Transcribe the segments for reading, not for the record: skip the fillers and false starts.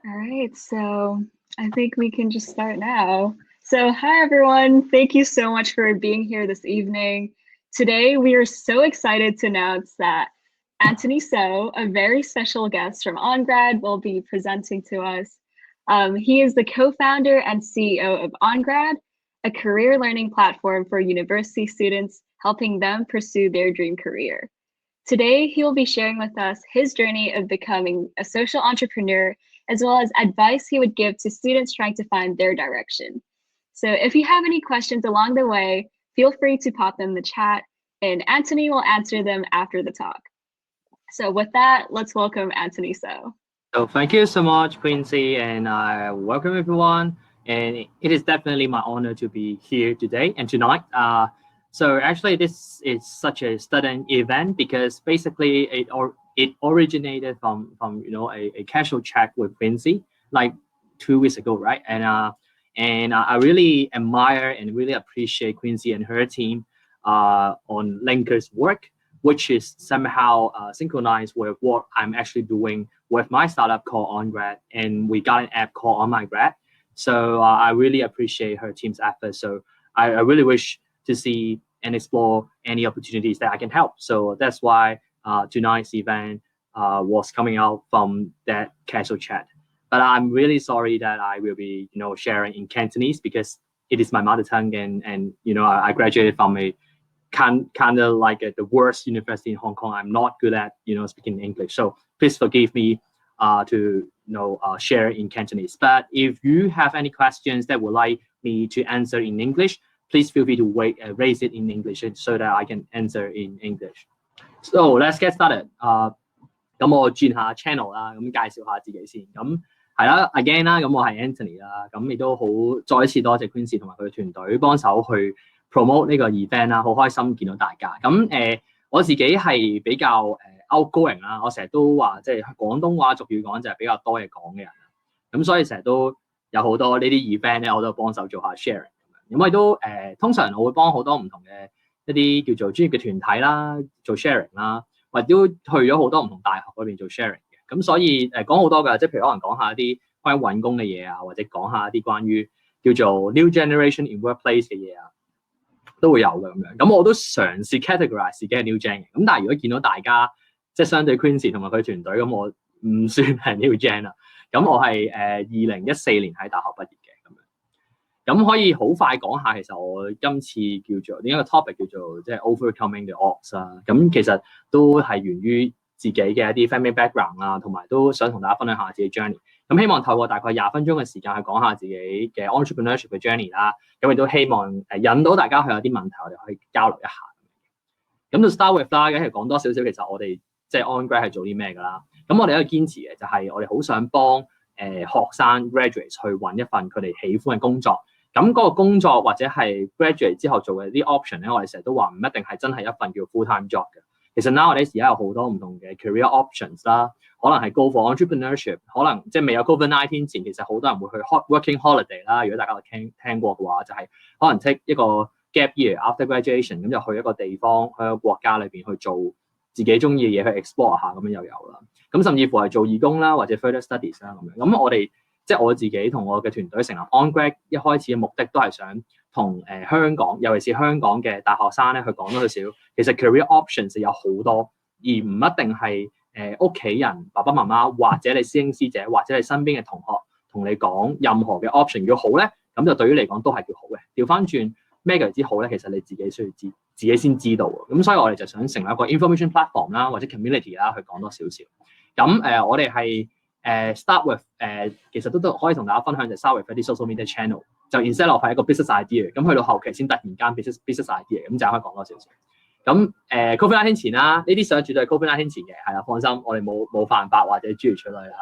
All right, so I think we can just start now. So, hi everyone. Thank you so much for being here this evening. Today, we are so excited to announce that Anthony So, a very special guest from OnGrad, will be presenting to us. He is the co founder and CEO of OnGrad, a career learning platform for university students, helping them pursue their dream career. Today, he will be sharing with us his journey of becoming a social entrepreneur, as well as advice he would give to students trying to find their direction. So if you have any questions along the way, feel free to pop them in the chat, and Anthony will answer them after the talk. So with that, let's welcome Anthony So. So thank you so much, Quincy, and welcome everyone. And it is definitely my honor to be here today and tonight. So actually, this is such a sudden event because basically it originated from a casual chat with Quincy like 2 weeks ago, right? And I really admire and really appreciate Quincy and her team on Linker's work, which is somehow synchronized with what I'm actually doing with my startup called OnGrad, and we got an app called OnMyGrad. So I really appreciate her team's effort. So I really wish to see and explore any opportunities that I can help. So that's why tonight's event was coming out from that casual chat. But I'm really sorry that I will be, sharing in Cantonese because it is my mother tongue, and I graduated from a kind of like the worst university in Hong Kong. I'm not good at speaking English, so please forgive me to share in Cantonese. But if you have any questions that would like me to answer in English, please feel free to raise it in English so that I can answer in English. So let's get started. 咁我轉下 channel 啦，咁介紹下自己先。咁係啦，again 啦，咁我係 Anthony 啦，咁亦都好再一次多謝 Quincy 同埋佢嘅團隊幫手去 promote 呢個 event 啦，好開心見到大家。咁我自己係比較outgoing 啦，我成日都話即係廣東話俗語講就係比較多嘢講嘅人，咁所以成日都有好多呢啲 event 咧，我都幫手做下 sharing 咁樣。咁我亦都通常我會幫好多唔同嘅一啲叫做專業嘅團體啦，做 sharing 啦。或者都去咗好多唔同大學嗰邊做 sharing 嘅，咁所以講好多㗎，即係譬如可能講下一啲關於揾工嘅嘢啊，或者講下一啲關於叫做 new generation in workplace 嘅嘢啊，都會有嘅咁樣。咁我都嘗試 categorize 自己係 new gen 嘅，咁但係如果見到大家即係相對 Quincy 同埋佢團隊，咁我唔算係 new gen 啦。咁我係2014年喺大學畢業嘅咁樣。咁可以好快講下，其實我今次叫做點解個 topic 叫做即係 overcoming the odds 啦。咁其實都係源於自己嘅一啲 family background 啦，同埋都想同大家分享下自己 journey。咁希望透過大概20分鐘嘅時間去講下自己嘅 entrepreneurship 嘅 journey 啦。咁亦都希望引到大家去有啲問題，我哋可以交流一下。咁到 start with 啦，咁係講多少少，其實我哋即係 OnGrad 係做啲咩㗎啦。咁我哋一個堅持嘅就係我哋好想幫學生 graduate 去揾一份佢哋喜歡嘅工作。咁嗰個工作或者係 graduate 之後做嘅啲 option 咧，我哋成日都話唔一定係真係一份叫 full time job 嘅。其實 nowadays 而家有好多唔同嘅 career options 啦，可能係 go for entrepreneurship， 可能即係未有 COVID-19 前，其實好多人會去 working holiday 啦。如果大家有聽過嘅話，就係可能 take 一個 gap year after graduation， 咁就去一個地方去一個國家裏邊去做自己中意嘅嘢去 explore 下，咁樣又有啦。咁甚至乎係做義工啦，或者 further studies 啦咁樣。咁我哋即係我自己同我嘅團隊成立 OnGrad 一開始嘅目的都係想同香港，尤其是香港嘅大學生咧去講多少少，其實 career options 有好多，而唔一定係屋企人、爸爸媽媽或者你師兄師姐或者你身邊嘅同學同你講任何嘅 option 要好咧，咁就對於你嚟講都係叫好嘅。調翻轉咩叫之好咧，其實你自己需要自己先知道。咁所以我哋就想成為一個 information platform 啦，或者 community 啦，去講多少少。咁我哋係start with 其實都可以同大家分享就 start with 一啲 social media channel， 就 instead of 係一個 business idea， 咁去到後期先突然間 business idea， 咁就可以講多少少。咁COVID-19 前啦，呢啲相絕對係 COVID-19 前嘅，係啦，放心，我哋冇犯法或者諸如此類啦。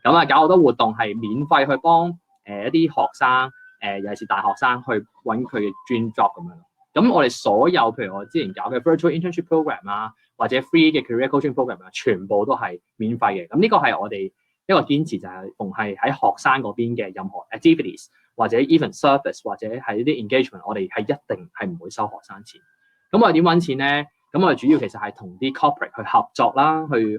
咁搞好多活動係免費去幫一啲學生尤其是大學生去揾佢嘅 dream job 咁樣。咁我哋所有譬如我之前搞嘅 virtual internship program 啊，或者 free 嘅 career coaching program 啊，全部都係免費嘅。咁呢個係我哋一個堅持，就係逢係喺學生嗰邊嘅任何 activities 或者 even service 或者係呢啲 engagement， 我哋係一定係唔會收學生錢。咁我哋點揾錢咧？咁我哋主要其實係同啲 corporate 去合作啦，去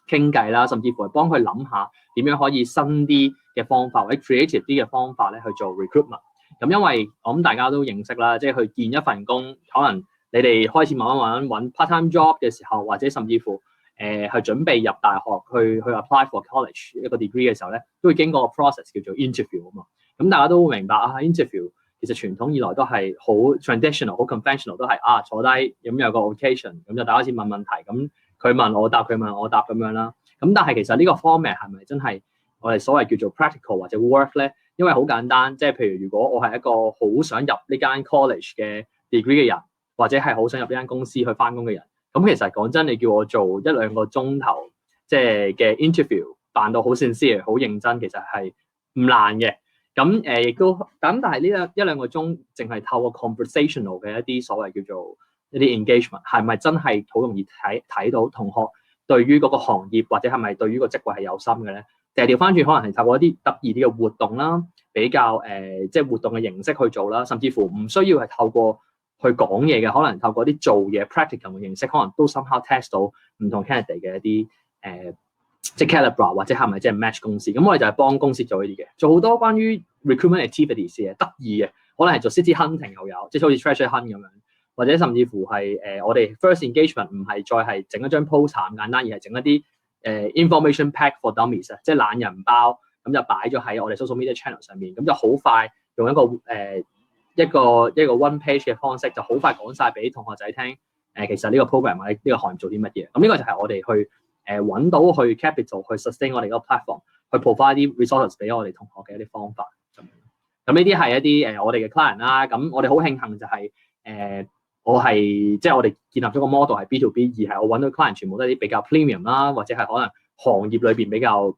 傾偈啦，甚至乎係幫佢諗下點樣可以新啲嘅方法或者 creative 啲嘅方法咧去做 recruitment。咁因為我諗大家都認識啦，即係去見一份工，可能你哋開始慢慢揾 part-time job 嘅時候，或者甚至乎去準備入大學去 apply for college 一個 degree 嘅時候咧，都會經過個 process 叫做 interview 啊嘛。咁大家都會明白啊 interview 其實傳統以來都係好 traditional、好 conventional， 都係坐低咁有個 occasion， 咁就大家開始問問題，咁佢問我答，佢問我答咁樣啦。咁但係其實呢個 format 係咪真係我哋所謂叫做 practical 或者 work 咧？因為好簡單，即係譬如如果我係一個好想入呢間 college 嘅 degree 嘅人，或者係好想入呢間公司去翻工嘅人，咁其實講真，你叫我做一兩個鐘頭即係嘅 interview， 扮到好 sincere、好認真，其實係唔難嘅。咁亦都咁，但係呢一兩個鐘，淨係透過 conversational 嘅一啲所謂叫做一啲 engagement， 係咪真係好容易睇到同學對於嗰個行業或者係咪對於個職位係有心嘅咧？定係調翻轉，可能係透過一啲得意啲嘅活動啦，比較即係活動嘅形式去做啦，甚至乎唔需要係透過去講嘢嘅，可能透過啲做嘢 practical 嘅形式，可能都 somehow test 到唔同 candidate 嘅一啲即係 calibre 或者係咪即係 match 公司。咁我哋就係幫公司做呢啲嘅，做好多關於 recruitment activities 嘅得意嘅，可能係做 city hunting 又有，即係好似 treasure hunt 咁樣，或者甚至乎係我哋 first engagement 唔係再係整一張 poster 咁簡單，而係整一啲information pack for dummies 啊，即係懶人包，咁就擺咗喺我哋 social media channel 上面，咁就好快用一個一個 one page 嘅方式，就好快講晒俾同學仔聽。其實呢個 program 或者呢個行業做啲乜嘢，咁呢個就係我哋去揾到去 capital 去 sustain 我哋嗰個 platform， 去 provide 啲 resources 俾我哋同學嘅一啲方法。咁呢啲係一啲我哋嘅 client 啦。咁我哋好慶幸就係我係即係我哋建立咗個 model 係 B to B， 而係我揾到 client 全部都係啲比較 premium 啦，或者係可能行業裏邊比較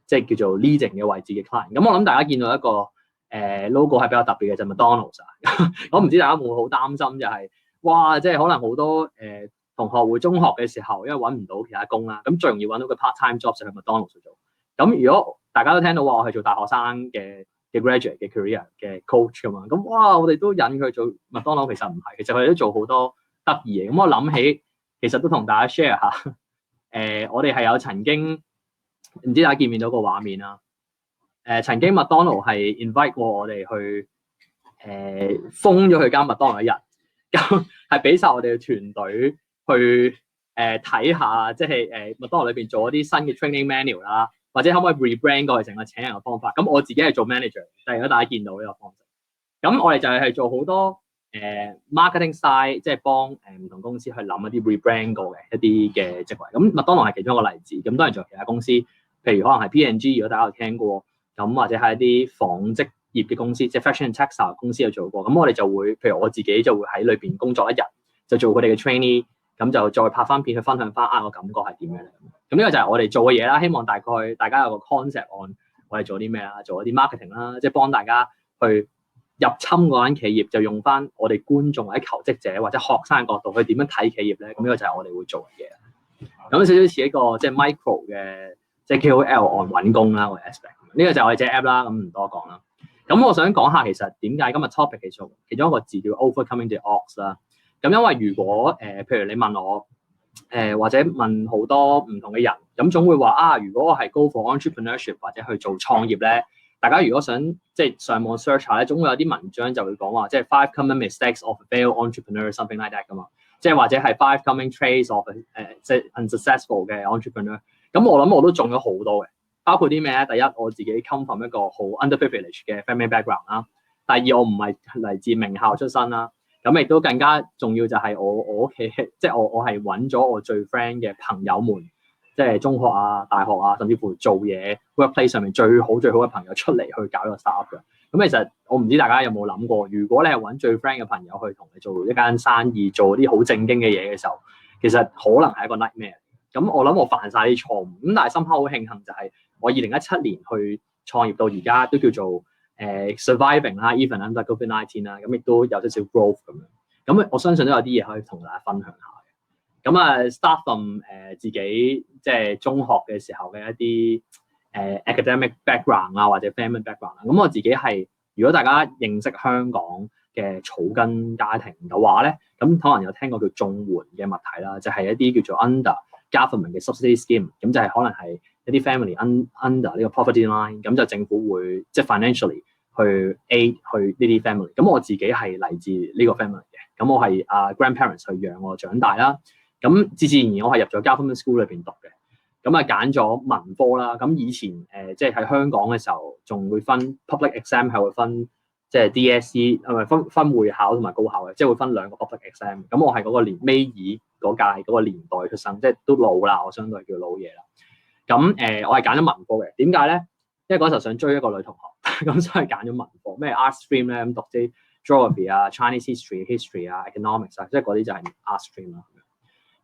即係叫做 leading 嘅位置嘅 client。咁我諗大家見到一個logo 係比較特別嘅就係 McDonald's 啊。我唔知大家會唔會好擔心就係哇，即係可能好多同學會中學嘅時候因為揾唔到其他工啦，咁最容易揾到個 part-time job 就去 McDonald's 做。咁如果大家都聽到話我係做大學生嘅 graduate 嘅 career 嘅 coach 㗎嘛，咁哇我哋都引佢做麥當勞，其實唔係，其實佢哋都做好多得意嘢。咁我諗起其實都同大家 share 下，我哋係有曾經唔知大家見唔見到個畫面啦？曾經麥當勞係 invite 過我哋去封咗佢間麥當勞一日，咁係俾晒我哋嘅團隊去睇下，即係麥當勞裏邊做一啲新嘅 training manual 啦。或者可唔可以 rebrand 過去成個請人嘅方法？咁我自己係做 manager，但係如果大家見到呢個方式，咁我哋就係做好多marketing side， 即係幫唔同公司去諗一啲 rebrand 過嘅一啲嘅職位。咁麥當勞係其中一個例子，咁當然仲有其他公司，譬如可能係 P&G， 如果大家有聽過，咁或者係一啲紡織業嘅公司，即係 fashion and textile 公司有做過。咁我哋就會，譬如我自己就會喺裏邊工作一日，就做佢哋嘅 trainee。咁就再拍翻片去分享翻個感覺係點樣咧？咁呢個就係我哋做嘅嘢啦。希望大家有個 concept on 我哋做啲咩啦，做一啲 marketing 啦，即係幫大家去入侵嗰間企業，就用翻我哋觀眾或者求職者或者學生嘅角度去點樣睇企業咧。咁呢個就係我哋會做嘅嘢。咁少少似一個即係 micro 嘅即係 KOL on 揾工啦，我哋 aspect。呢個就係我哋隻 app 啦，咁唔多講啦。咁我想講下其實點解今日 topic 其中一個字叫 overcoming the odds 啦。咁因為如果譬如你問我或者問好多唔同嘅人，咁總會話如果我係 go for entrepreneurship 或者去做創業咧，大家如果想即係上網 search 下咧，總會有啲文章就會講話即係 5 common mistakes of a failed entrepreneur something like that 噶嘛，即係或者係 5 common traits of 即係 unsuccessful 嘅 entrepreneur。咁我諗我都中咗好多嘅，包括啲咩咧？第一，我自己 come from 一個好 underprivileged 嘅 family background 啦。第二，我唔係嚟自名校出身啦。咁亦都更加重要就係我屋企，即係我係揾咗我最 friend 嘅朋友們，即係中學啊、大學啊，甚至乎做嘢 workplace 上面最好嘅朋友出嚟去搞一個 startup 嘅。咁其實我唔知大家有冇諗過，如果你係揾最 friend 嘅朋友去同你做一間生意，做啲好正經嘅嘢嘅時候，其實可能係一個 nightmare。咁我諗我犯晒啲錯誤，咁但係深刻好慶幸就係我2017年去創業到而家都叫做surviving 啦 ，even under COVID-19 啦，咁亦都有少少 growth 咁樣。咁我相信都有啲嘢可以同大家分享下嘅。咁start from 自己即係中學嘅時候嘅一啲academic background 啊，或者 family background 啦。咁我自己係如果大家認識香港嘅草根家庭嘅話咧，咁可能有聽過叫綜援嘅物體啦，就係一啲叫做 under government 嘅 subsidy scheme， 咁就係可能係一啲 family under 呢個 poverty line， 咁就政府會即係 financially 去 aid 去呢啲 family。咁我自己係嚟自呢個 family 嘅，咁我係grandparents 去養我長大啦。咁自然我係入咗 government school 裏邊讀嘅。咁揀咗文科啦。咁以前即係喺香港嘅時候，仲會分 public exam 係會分即係 DSE 係咪分會考同埋高考嘅，即係會分兩個 public exam。咁我係嗰個年尾二嗰屆嗰個年代出生，即係都老啦，我相對叫老嘢啦。咁我係揀咗文科嘅，點解咧？因為嗰時候想追一個女同學，咁所以揀咗文科。咩 art stream 咧？咁讀啲 geography 啊、Chinese history 啊、economics 啊，即係嗰啲就係 art stream 啦。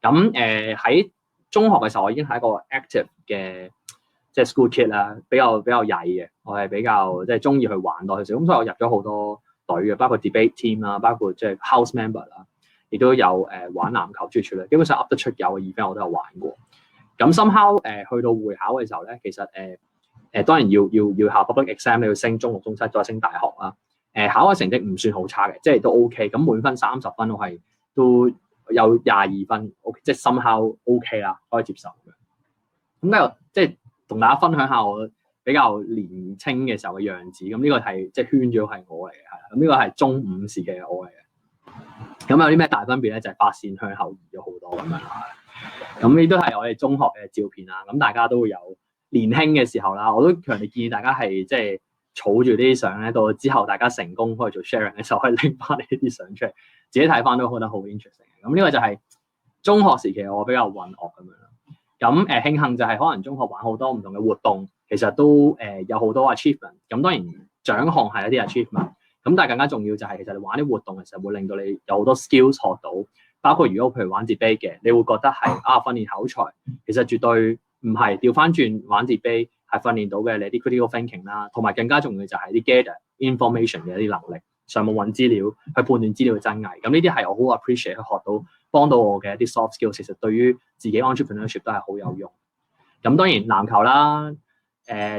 咁喺中學嘅時候，我已經係一個 active 嘅即係 school kid 啦，比較曳嘅。我係比較即係中意去玩多少少，咁所以我入咗好多隊嘅，包括 debate team 啦，包括即係 house member 啦，亦都有玩籃球諸如此類。基本上噏得出有嘅 event 我都有玩過。咁 somehow 去到會考嘅時候咧，其實當然要考 public exam， 你要升中六中七再升大學啦。考嘅成績唔算好差嘅，即係都 OK。咁滿分30分，我係都有22分 ，OK， 即係 somehow OK 啦，可以接受嘅。咁即係同大家分享下我比較年青嘅時候嘅樣子。咁呢個係即係圈咗係我嚟嘅，係啦。咁呢個係中五時嘅我嚟嘅。咁有啲咩大分別咧？就係髮線向後移咗好多咁樣啦。咁呢都係我哋中學嘅照片啦。咁大家都會有年輕嘅時候啦。我都強烈建議大家係即係儲住呢啲相咧，到之後大家成功可以做 sharing 嘅時候，可以拎翻呢啲相出嚟，自己睇翻都覺得好 interesting。咁呢個就係中學時期我比較混樂咁樣啦。咁慶幸就係可能中學玩好多唔同嘅活動，其實都有好多 achievement。咁當然獎項係一啲 achievement，咁但係更加重要就係其實你玩啲活動嘅時候會令到你有好多 skills 學到，包括如果譬如玩 debate 嘅，你會覺得係訓練口才，其實絕對唔係調翻轉玩 debate 係訓練到嘅你啲 critical thinking 啦，同埋更加重要就係啲 gather information 嘅一啲能力，上網揾資料去判斷資料嘅真偽。咁呢啲係我好 appreciate 去學到，幫到我嘅一啲 soft skills， 其實對於自己 entrepreneurship 都係好有用。咁當然籃球啦，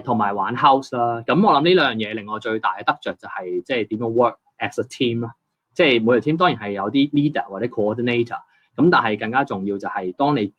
同埋玩 house 啦。咁我諗呢兩樣嘢令我最大嘅得着就係即係點樣 work as a team 啦。即係每條 team 當然係有啲 leader 或者 coordinator， 咁但係更加重要就係當你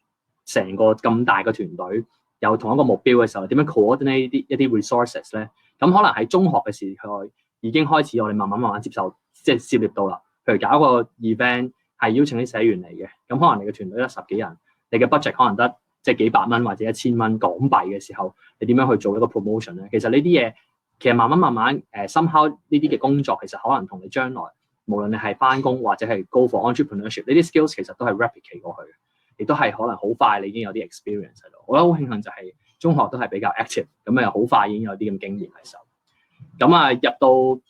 成個咁大嘅團隊有同一個目標嘅時候，點樣 coordinate 一啲 resources 咧？咁可能喺中學嘅時代已經開始，我哋慢慢接受，即係涉獵到啦。譬如搞一個 event 係邀請啲社員嚟嘅，咁可能你嘅團隊得10幾人，你嘅 budget 可能得即係幾百蚊或者1000蚊港幣嘅時候，你點樣去做一個 promotion 咧？其實呢啲嘢其實慢慢somehow 呢啲嘅工作其實可能同你將來無論你係翻工或者係 go for entrepreneurship 呢啲 skills 其實都係 replicate 過去，亦都係可能好快你已經有啲 experience 喺度。我覺得好慶幸就係中學都係比較 active， 咁好快已經有啲咁經驗喺手。咁入到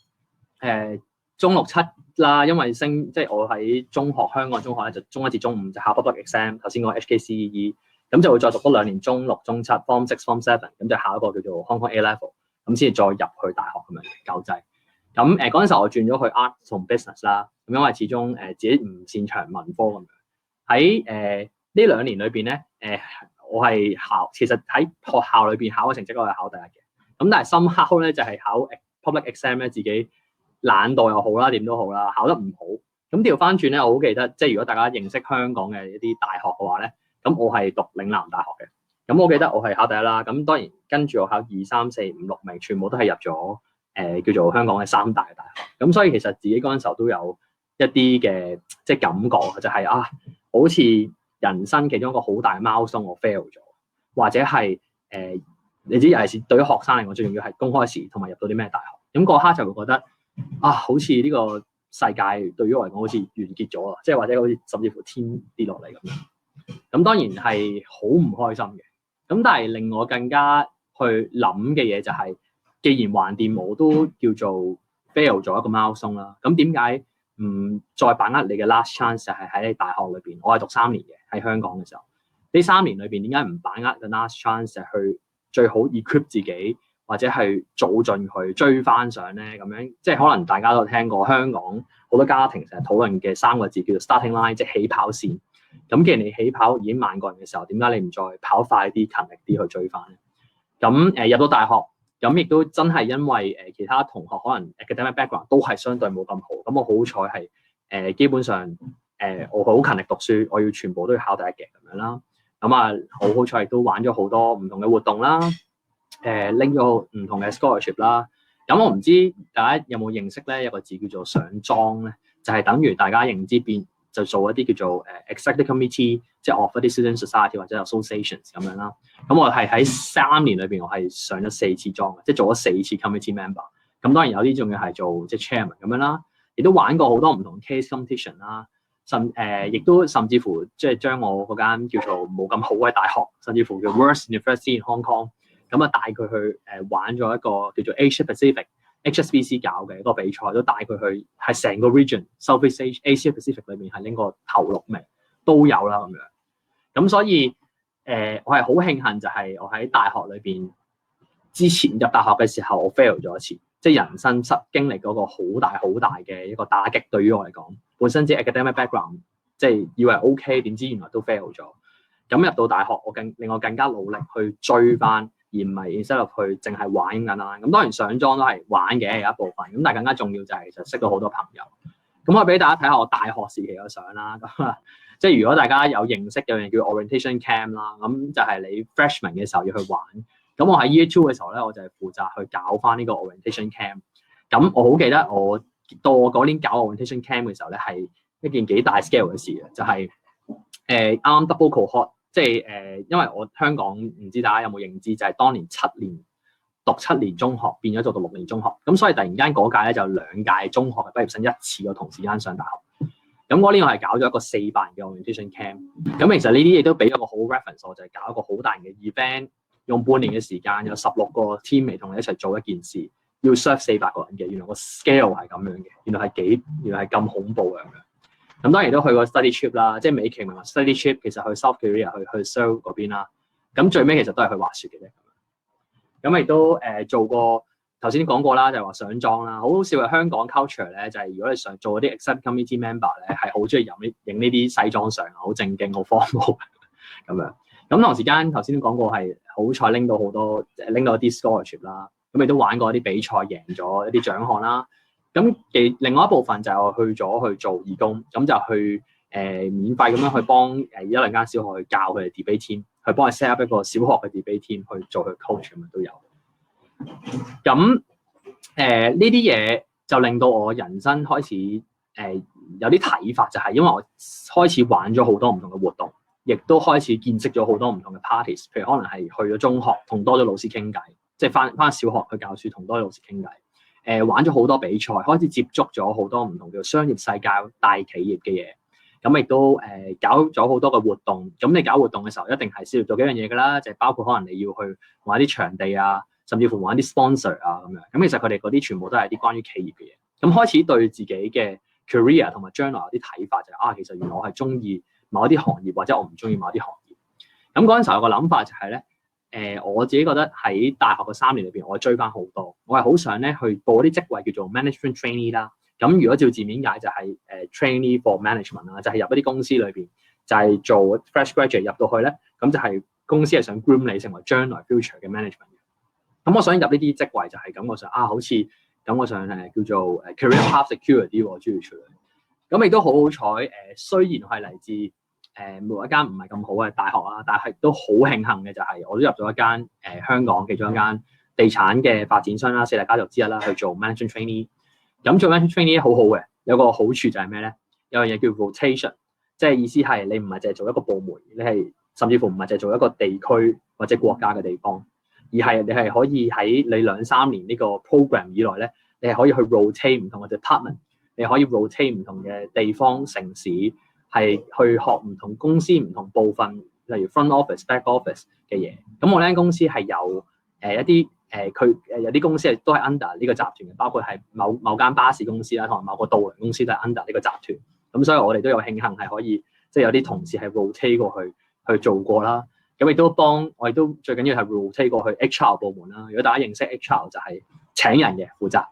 中六七啦，因為即係我喺中學香港中學咧，就中一至中五就考 public exam， 頭先講 HKCEE， 咁就會再讀多2年中六中七 form 6 form 7， 咁就考一個叫做 Hong Kong A level， 咁先至再入去大學咁樣教制。咁嗰陣時候我轉咗去 art 同 business 啦，咁因為始終自己唔擅長文科咁樣。喺呢2年裏邊咧，我係其實喺學校裏邊考嘅成績我係考第一嘅，咁但係深刻咧就係考 public exam 咧自己懶惰又好啦，點都好啦，考得唔好。咁調翻轉咧，我好記得，即係如果大家認識香港嘅一啲大學嘅話咧，咁我係讀嶺南大學嘅。咁我記得我係考第一啦。咁當然跟住我考2、3、4、5、6名，全部都係入咗叫做香港嘅3大嘅大學。咁所以其實自己嗰陣時候都有一啲嘅即係感覺，就係好似人生其中一個好大嘅 milestone我 fail 咗，或者係你知尤其是對於學生嚟講，最重要係公開試同埋入到啲咩大學。咁嗰刻就會覺得好似呢個世界對於我嚟講好似完結咗啦，即係或者好似甚至乎天跌落嚟咁樣。咁當然係好唔開心嘅。咁但係令我更加去諗嘅嘢就係，既然橫掂我都叫做 fail 咗一個 milestone啦，咁點解唔再把握你嘅 last chance 就係喺大學裏邊？我係讀3年嘅喺香港嘅時候，呢3年裏邊點解唔把握個 last chance 去最好 equip 自己，或者係早進去追翻上咧？咁樣即係可能大家都聽過香港好多家庭成日討論嘅3個字叫做 starting line， 即係起跑線。咁既然你起跑已經萬個人嘅時候，點解你唔再跑快啲、勤力啲去追翻咧？咁入到大學，咁亦都真係因為其他同學可能 academic background 都係相對冇咁好，咁我好彩係基本上我好勤力讀書，我要全部都要考第一嘅咁樣啦。咁啊，好彩亦都玩咗好多唔同嘅活動啦，拎咗唔同嘅 scholarship 啦。咁我唔知大家有冇認識咧一個字叫做上莊咧，就係等於大家認知變就做一啲叫做executive committee，即係 of 一啲 student society 或者 associations 咁樣啦。咁我係喺3年裏邊，我係上咗4次莊嘅，即係做咗4次 committee member。咁當然有啲仲要係做即係 chairman 咁樣啦，亦都玩過好多唔同 case competition 啦。亦都甚至乎即係將我嗰間叫做冇咁好嘅大學，甚至乎叫 Worst University in Hong Kong，咁啊帶佢去玩咗一個叫做 Asia Pacific HSBC 搞嘅一個比賽，都帶佢去係成個 region Southeast Asia Pacific 裏面係拎個頭6名都有啦咁樣。咁所以我係好慶幸就係我喺大學裏邊之前入大學嘅時候，我 fail 咗一次，即係人生經歷嗰個好大嘅一個打擊。對於我嚟講，本身啲 academic background 即係以為 OK， 點知原來都 fail 咗。咁入到大學，令我更加努力去追翻，而唔係 instead of 去淨係玩緊啦。咁當然上莊都係玩嘅有一部分，咁但係更加重要就係就識到好多朋友。咁我俾大家睇下我大學時期嘅相啦。咁即係如果大家有認識有樣叫 orientation camp 啦，咁就係你 freshman 嘅時候要去玩。咁我喺 year 2嘅時候咧，我就係負責去搞翻呢個 orientation camp。咁我好記得我到我嗰年搞 orientation camp 嘅時候咧，係一件幾大 scale 嘅事嘅，就係啱 double cohort， 即係因為我香港唔知大家有冇認知，就係當年讀7年中學變咗做讀6年中學，咁所以突然間嗰屆咧就2屆中學嘅畢業生一次過同時間上大學。咁嗰年我係搞咗一個400人嘅 orientation camp。咁其實呢啲嘢都俾咗個好 reference，我就係搞一個好大型嘅 event。用半年嘅時間，有16個 teammate 同你一齊做一件事，要 serve 400個人嘅。原來個 scale 係咁樣嘅，原來係咁恐怖嘅咁樣。咁當然都去過 study trip 啦，即係美其名話 study trip，其實去 South Korea 去 Seoul 嗰邊啦。咁最尾其實都係去滑雪嘅啫。咁亦都做過頭先講過啦，就係話上莊啦。好好笑嘅香港 culture 咧，就係如果你想做嗰啲 executive committee member 咧，係好中意影呢啲西裝相，好正經，好 formal 咁樣。咁同時間頭先講過係好彩拎到一啲 scholarship 啦，咁亦都玩過一啲比賽，贏咗一啲獎項啦。咁另外一部分就係去咗去做義工，咁就去免費咁樣去幫1-2間小學去教佢哋 debate team，去幫佢 set up 一個小學嘅 debate team 去做佢 coach 咁樣都有。咁呢啲嘢就令到我人生開始有啲睇法，就係因為我開始玩咗好多唔同嘅活動。亦都開始見識咗好多唔同嘅 parties，譬如可能係去咗中學同多咗老師傾偈，即係翻小學去教書同多咗老師傾偈。玩咗好多比賽，開始接觸咗好多唔同嘅商業世界、大企業嘅嘢。咁亦都搞咗好多嘅活動。咁你搞活動嘅時候，一定係涉獵到幾樣嘢㗎啦，就係包括可能你要去玩啲場地啊，甚至乎玩啲 sponsor 啊咁樣。咁其實佢哋嗰啲全部都係啲關於企業嘅嘢。咁開始對自己嘅 career 同埋將來有啲睇法，就係其實原來我係中意某一啲行業，或者我唔中意某一啲行業。咁嗰陣時候有個諗法就係咧，我自己覺得喺大學嘅3年裏邊，我追翻好多。我係好想咧去報啲職位叫做 management trainee 啦。咁如果照字面解就係trainee for management 啦，就係入一啲公司裏邊，就係做 fresh graduate 入到去咧，咁就係公司係想 groom 你成為將來 future 嘅 management 嘅。咁我想入呢啲職位就係感覺上好似感覺上叫做career path secure 啲喎，諸如此類。咁亦都好好彩，雖然係嚟自冇一間唔係咁好嘅大學啦，但係都好慶幸嘅就係我都入咗一間香港其中一間地產嘅發展商啦，4大家族之一啦，去做 management trainee。咁做 management trainee 好好嘅，有個好處就係咩咧？有樣嘢叫 rotation， 即係意思係你唔係淨係做一個部門，你係甚至乎唔係淨係做一個地區或者國家嘅地方，而係你係可以喺你2-3年呢個 program 以內咧，你係可以去 rotate 唔同嘅 department。你可以 rotate 唔同嘅地方城市，係去學唔同公司唔同部分，例如 front office、back office 嘅嘢。咁我呢間公司係有一啲佢有啲公司係都係 under 呢個集團嘅，包括係某間巴士公司啦，同埋某個渡輪公司都係 under 呢個集團。咁所以我哋都有慶幸係可以，即係有啲同事係 rotate 過去做過啦。咁亦都我亦都最緊要係 rotate 過去 HR 部門啦。如果大家認識 HR 就係請人嘅負責，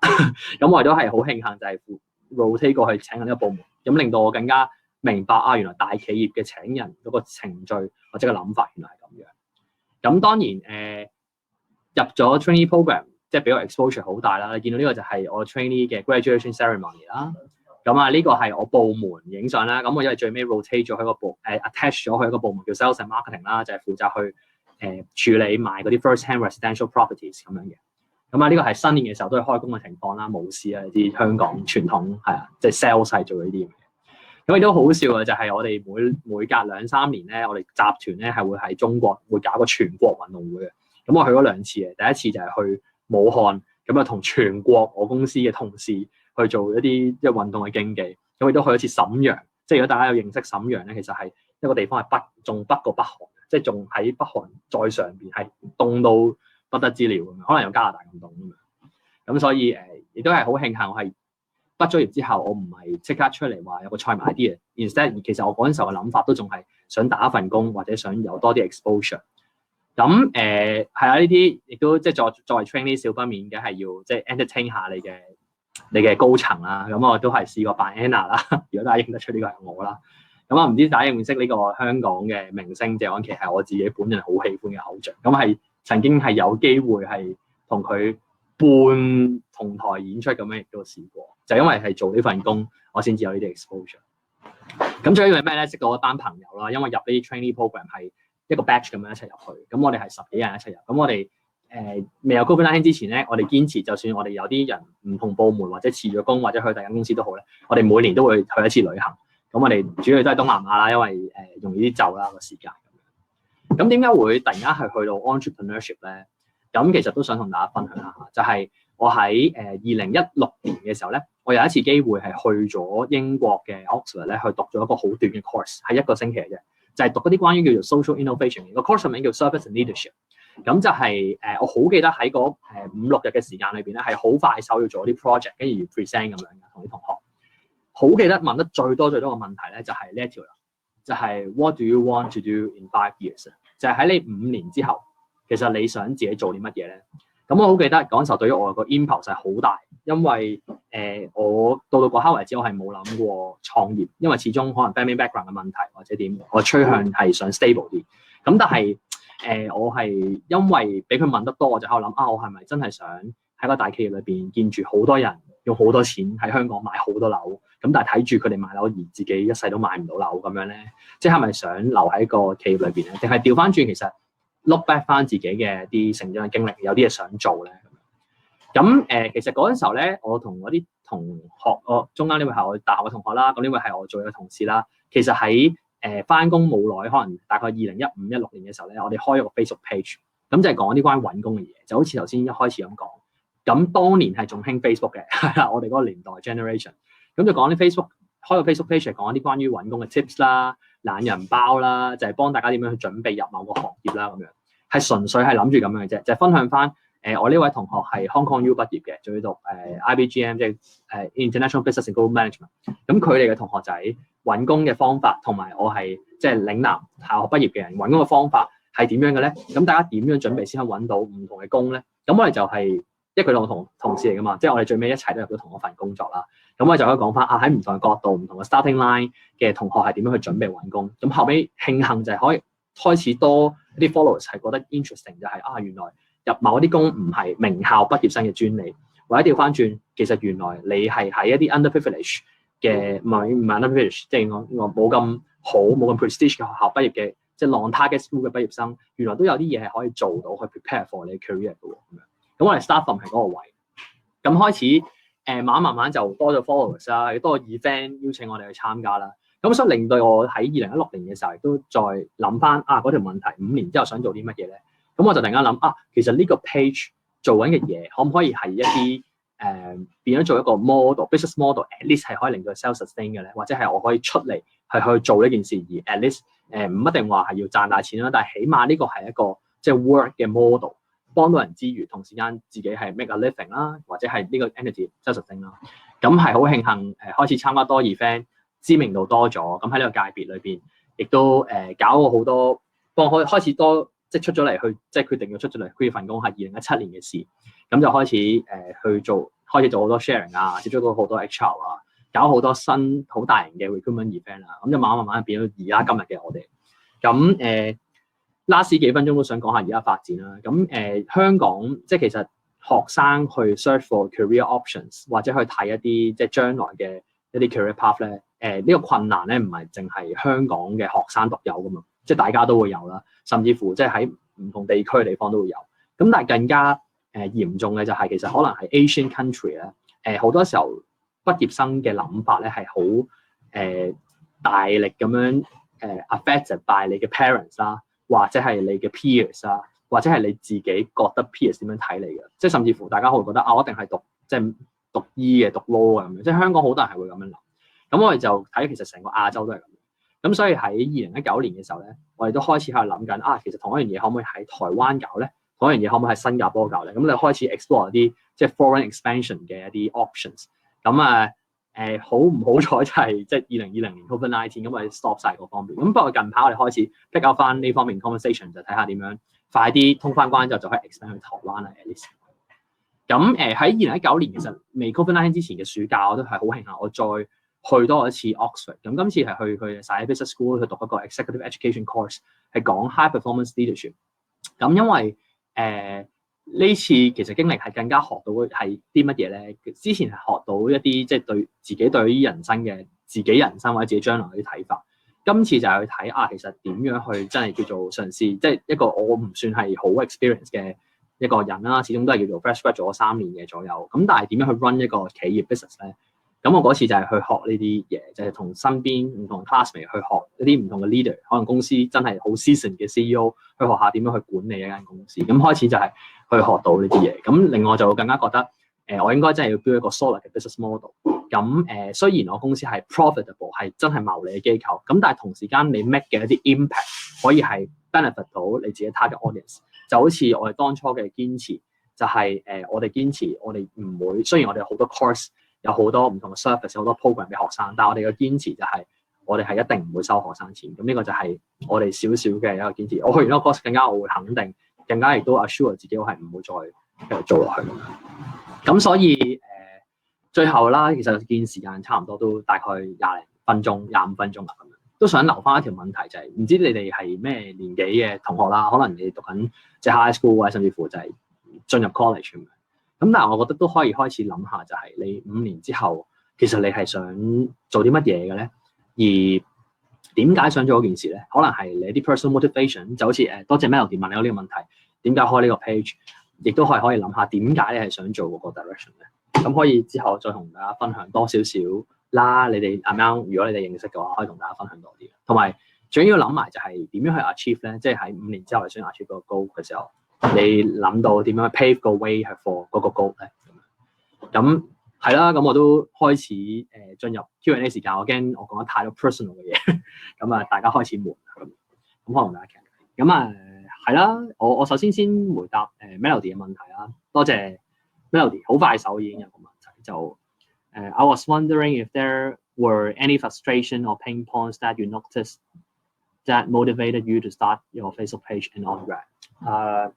咁我哋都係好慶幸就係rotate 過去請人呢個部門，咁令到我更加明白原來大企業嘅請人嗰個程序或者個諗法原來係咁樣。咁當然入咗 trainee program， 即係俾我 exposure 好大啦。你見到呢個就係我 trainee 嘅 graduation ceremony 啦。咁啊，呢個係我部門影相啦。咁我因為最尾 rotate 咗喺個attach 咗去一個部門叫 sales and marketing 啦，就係負責去處理賣嗰啲 first hand residential properties 咁樣嘅。咁啊，呢個係新年嘅時候都係開工嘅情況啦，冇事啊，啲香港傳統係啊，即係 sales 係做呢啲嘢。咁亦都好笑嘅就係我哋每隔2-3年咧，我哋集團咧係會喺中國會搞個全國運動會嘅。咁我去咗2次嘅，第一次就係去武漢，咁啊同全國我公司嘅同事去做一啲運動嘅競技。咁亦都去一次瀋陽，即係如果大家有認識瀋陽咧，其實係一個地方係仲北過北韓，即係仲喺北韓再上邊，係凍到不得之了咁樣，可能有加拿大咁凍咁樣。咁所以亦都係好慶幸我係畢咗業之後，我唔係即刻出嚟話有個賽馬啲嘢。Instead，其實我嗰陣時候嘅諗法都仲係想打一份工，或者想有多啲 exposure。咁係啊，呢啲亦都即係作為 trainee 少不免嘅係要即係 entertain 下你嘅高層啦。咁我都係試過扮 Anna 啦，如果大家認得出呢個係我啦。咁啊，唔知大家認唔認識呢個香港嘅明星謝安琪，係我自己本人好喜歡嘅偶像。咁係曾經係有機會係同佢半同台演出咁樣，亦都試過。就因為係做呢份工，我先至有呢啲 exposure。咁最緊要係咩咧？識到一班朋友啦，因為入呢啲 training program 係一個 batch 咁樣一齊入去。咁我哋係10幾人一齊入。咁我哋未有 COVID-19 之前咧，我哋堅持，就算我哋有啲人唔同部門或者辭咗工或者去第間公司都好咧，我哋每年都會去一次旅行。咁我哋主要都係東南亞啦，因為容易啲就啦個時間。咁點解會突然間係去到 entrepreneurship 咧？咁其實都想同大家分享下，就係我喺2016年嘅時候咧，我有一次機會係去咗英國嘅 Oxford 咧，去讀咗一個好短嘅 course，係1個星期嘅啫，就係讀嗰啲關於叫做 social innovation 嘅個 course 名叫 Service and Leadership。咁就係我好記得喺嗰5-6日嘅時間裏邊咧，係好快手要做啲 project，跟住要 present 咁樣嘅，同啲同學。好記得問得最多嘅問題咧，就係呢一條啦，就係 What do you want to do in 5 years？ 就係喺你5年之後，其實你想自己做啲乜嘢咧？咁我好記得嗰陣時候對於我個 impulse 係好大，因為我到嗰刻為止，我係冇諗過創業，因為始終可能 family background 嘅問題或者點，我趨向係想 stable 啲。咁但係我係因為俾佢問得多，我就喺度諗啊，我係咪真係想喺個大企業裏邊見住好多人用好多錢喺香港買好多樓，咁但係睇住佢哋買樓而自己一世都買唔到樓咁樣咧？即係咪想留喺個企業裏邊咧？定係調翻轉其實 look back 翻自己嘅啲成長嘅經歷，有啲嘢想做咧？咁其實嗰陣時候咧，我同嗰啲同學，我中間呢位係我大學嘅同學啦，咁呢位係我做嘅同事啦。其實喺翻工冇耐，可能大概2015-16年嘅時候咧，我哋開咗個 Facebook page，咁就係講啲關於揾工嘅嘢，就好似頭先一開始咁講。咁當年係仲興 Facebook 嘅，係啦，我哋嗰個年代 generation， 咁就講啲 Facebook 開個 Facebook page 嚟講一啲關於揾工嘅 tips 啦、懶人包啦，就係幫大家點樣去準備入某個行業啦咁樣，係純粹係諗住咁樣嘅啫，就係分享翻我呢位同學係 Hong Kong U 畢業嘅，仲要讀IBGM 即係International Business and Global Management， 咁佢哋嘅同學仔揾工嘅方法，同埋我係即係嶺南大學畢業嘅人揾工嘅方法係點樣嘅咧？咁大家點樣準備先可以揾到唔同嘅工咧？咁我哋就係因為佢哋同事嚟噶嘛，即係我哋最尾一齊都入咗同一份工作啦。咁我哋就可以講翻喺唔同嘅角度、唔同嘅 starting line 嘅同學係點樣去準備揾工。咁後尾慶幸就係可以開始多啲 followers 係覺得 interesting， 就係原來入某啲工唔係名校畢業生嘅專利，或者調翻轉，其實原來你係喺一啲 underprivileged 嘅唔係 underprivileged， 即係我冇咁好、冇咁 prestige 嘅學校畢業嘅，即係 non-target school 嘅畢業生，原來都有啲嘢係可以做到去 prepare for 你 career 嘅喎咁樣。咁我哋 start from 係嗰個位，咁開始慢慢就多咗 followers 啦，亦多個 event 邀請我哋去參加啦。咁所以令到我喺2016年嘅時候，亦都再諗翻嗰條問題，5年之後想做啲乜嘢咧？咁我就突然間諗其實呢個 page 做緊嘅嘢，可唔可以係一啲變咗做一個 business model，at least 係可以令到 self sustain 嘅咧？或者係我可以出嚟去做呢件事，而 at least 唔一定話係要賺大錢啦，但係起碼呢個係一個即係 work 嘅 model，幫到人之餘，同時間自己係 make a living 啦，或者係呢個 entity self sustain 啦。咁係好慶幸開始參加多 event， 知名度多咗，咁喺呢個界別裏邊，亦都搞過好多，開始多。即係出咗嚟去，即係決定要出咗嚟。佢份工係2017年嘅事，咁就開始開始做好多 sharing 啊，接觸到好多 HR 啊，搞好多新好大型嘅 recruitment event 啊，咁就慢慢變咗而家今日嘅我哋。咁last 幾分鐘都想講下而家發展啦。咁香港即係其實學生去 search for career options 或者去睇一啲即係將來嘅一啲 career path 咧，呢個困難咧唔係淨係香港嘅學生獨有噶嘛，即係大家都會有啦，甚至乎即係喺唔同地區嘅地方都會有。咁但係更加嚴重嘅就係其實可能係 Asian country 咧，好多時候畢業生嘅諗法咧係好大力咁樣affected by 你嘅 parents 啦，或者係你嘅 peers 啦，或者係你自己覺得 peers 點樣睇你嘅，即係甚至乎大家可能覺得我一定係讀醫嘅、讀 law 嘅咁樣，即係香港好多人係會咁樣諗。咁我哋就睇其實成個亞洲都係咁樣。咁所以喺2019年嘅時候咧，我哋都開始喺度諗緊其實同一樣嘢可唔可以喺台灣搞咧？同一樣嘢可唔可以喺新加坡搞咧？咁你開始 explore 一啲即係 foreign expansion 嘅一啲 options。咁好唔好彩就係即係2020年 COVID-19 咁我哋 stop 晒嗰方面。咁不過近排我哋開始 pick up 翻呢方面 conversation， 就睇下點樣快啲通翻關之後就可以 expand 去台灣啦 at least。咁喺2019年其實未 COVID-19 之前嘅暑假，我都係好慶幸我再去多一次 Oxford。咁今次係去 Saïd Business School 去讀一個 executive education course， 係講 high performance leadership。咁因為呢次其實經歷係更加學到係啲乜嘢咧？之前係學到一啲即係對自己對於人生嘅自己人生或者自己將來嗰啲睇法。今次就係去睇其實點樣去真係叫做嘗試，即係一個我唔算係好 experience 嘅一個人啦，始終都係叫做 fresh grad 咗3年嘅左右。咁但係點樣去 run 一個企業 business 咧？咁我嗰次就係去學呢啲嘢，就係同身邊唔同 classmate 去學一啲唔同嘅 leader， 可能公司真係好 seasoned 嘅 CEO 去學下點樣去管理一間公司。咁開始就係去學到呢啲嘢。咁另外就更加覺得我應該真係要 build 一個 solid 嘅 business model。咁雖然我公司係 profitable， 係真係牟利嘅機構，咁但係同時間你 make 嘅一啲 impact 可以係 benefit 到你自己 target audience。就好似我哋當初嘅堅持，就係我哋堅持我哋唔會，雖然我哋有好多 course， 有好多唔同嘅 service， 有好多 program 俾學生，但係我哋嘅堅持就係我哋係一定唔會收學生錢。咁呢個就係我哋少少嘅一個堅持。我去完嗰個 course 更加我會肯定，更加亦都 assure 自己我係唔會再繼續做落去。咁所以最後啦，其實見時間差唔多都大概20分鐘、25分鐘啦咁樣。都想留翻一條問題，就係唔知你哋係咩年紀嘅同學啦，可能你哋讀緊即係 high school 或者甚至乎就係進入 college 咁樣。咁但係我覺得都可以開始諗下，就係你5年之後，其實你係想做啲乜嘢嘅咧？而點解想做嗰件事咧？可能係你啲 personal motivation， 就好似多謝 Melody 問你呢個問題，點解開呢個 page， 亦都可以諗下點解你係想做嗰個 direction 咧？咁可以之後再同大家分享多少少啦。你哋啱啱如果你哋認識嘅話，可以同大家分享多啲。同埋最緊要諗埋就係點樣去 achieve 咧，即係喺5年之後你想 achieve 嗰個 goal 嘅時候，你諗到點樣去 pave 個 way 去 for 嗰個 goal 咧？咁係啦，咁我都開始進入 Q&A 時間。我驚我講得太多 personal 嘅嘢，咁大家開始悶咁可能大家傾。咁係啦，我首先回答Melody 嘅問題啦。多謝 Melody， 好快手已經有個問題就I was wondering if there were any frustration or pain points that you noticed that motivated you to start your Facebook page in OnGrad.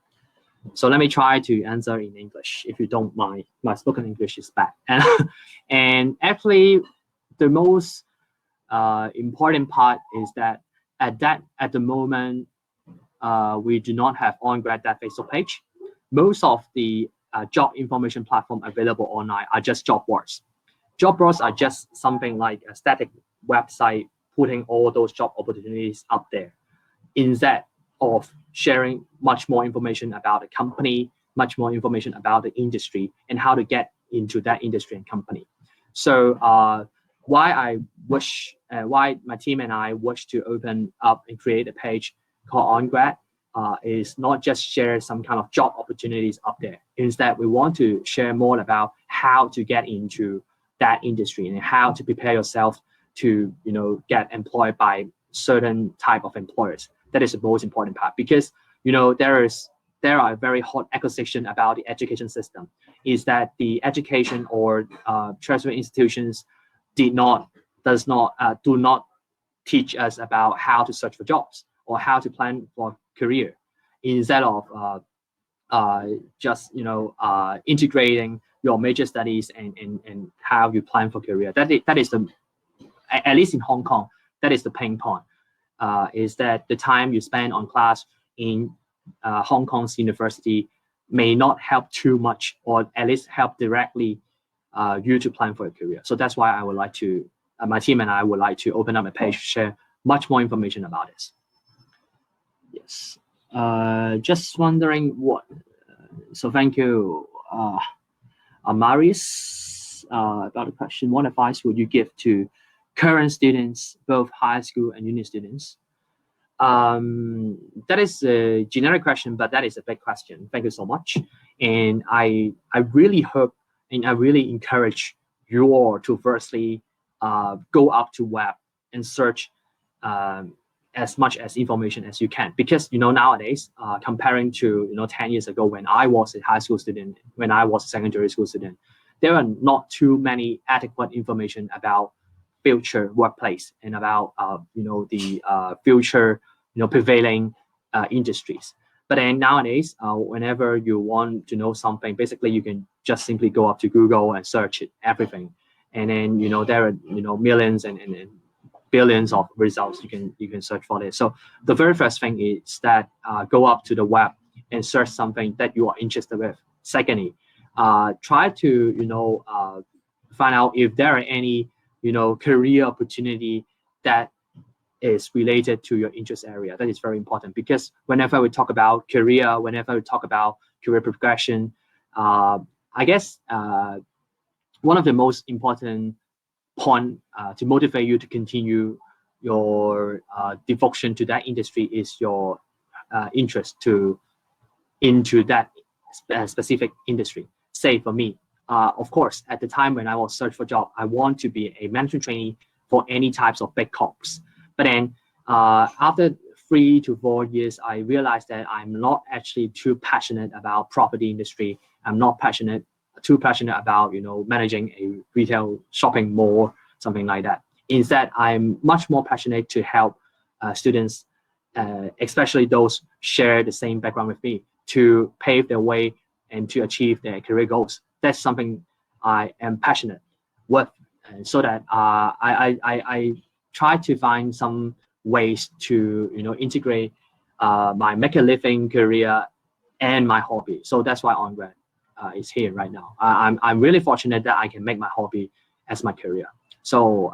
So let me try to answer in English, if you don't mind. My spoken English is bad. And actually, the most important part is that at the moment, we do not have OnGrad that Facebook page. Most of the job information platform available online are just job boards. Job boards are just something like a static website putting all those job opportunities up there, instead of sharing much more information about the company, much more information about the industry, and how to get into that industry and company. So why my team and I wish to open up and create a page called OnGrad is not just share some kind of job opportunities up there. Instead, we want to share more about how to get into that industry and how to prepare yourself to get employed by certain type of employers. That is the most important part, because there are a very hot accusation about the education system, is that the education or tertiary institutions do not teach us about how to search for jobs or how to plan for career, instead of just integrating your major studies and how you plan for career. That is the, at least in Hong Kong, that is the pain point. Is that the time you spend on class in Hong Kong's university may not help too much, or at least help directly you to plan for your career. So that's why I would like to, my team and I would like to open up a page to share much more information about this. Yes. Just wondering what. So thank you, Marius, about the question. What advice would you give to current students, both high school and uni students? That is a generic question, but that is a big question. Thank you so much. And I really hope and I really encourage you all to firstly go up to web and search as much as information as you can, because nowadays comparing to 10 years ago when I was a high school student, when I was a secondary school student, there are not too many adequate information about future workplace and about the future prevailing industries. But then nowadays, whenever you want to know something, basically you can just simply go up to Google and search it, everything, and then there are millions and billions of results you can search for this. So the very first thing is that go up to the web and search something that you are interested with. Secondly, try to find out if there are any career opportunity that is related to your interest area. That is very important, because whenever we talk about career, whenever we talk about career progression, I guess one of the most important point to motivate you to continue your devotion to that industry is your interest into that specific industry. Say for me, of course, at the time when I was searching for a job, I want to be a management trainee for any types of big corps. But then after 3 to 4 years, I realized that I'm not actually too passionate about property industry. I'm not too passionate about managing a retail shopping mall, something like that. Instead, I'm much more passionate to help students, especially those share the same background with me, to pave their way and to achieve their career goals. That's something I am passionate with, and so that I try to find some ways to integrate my make a living career and my hobby. So that's why OnGrad is here right now. I'm really fortunate that I can make my hobby as my career. So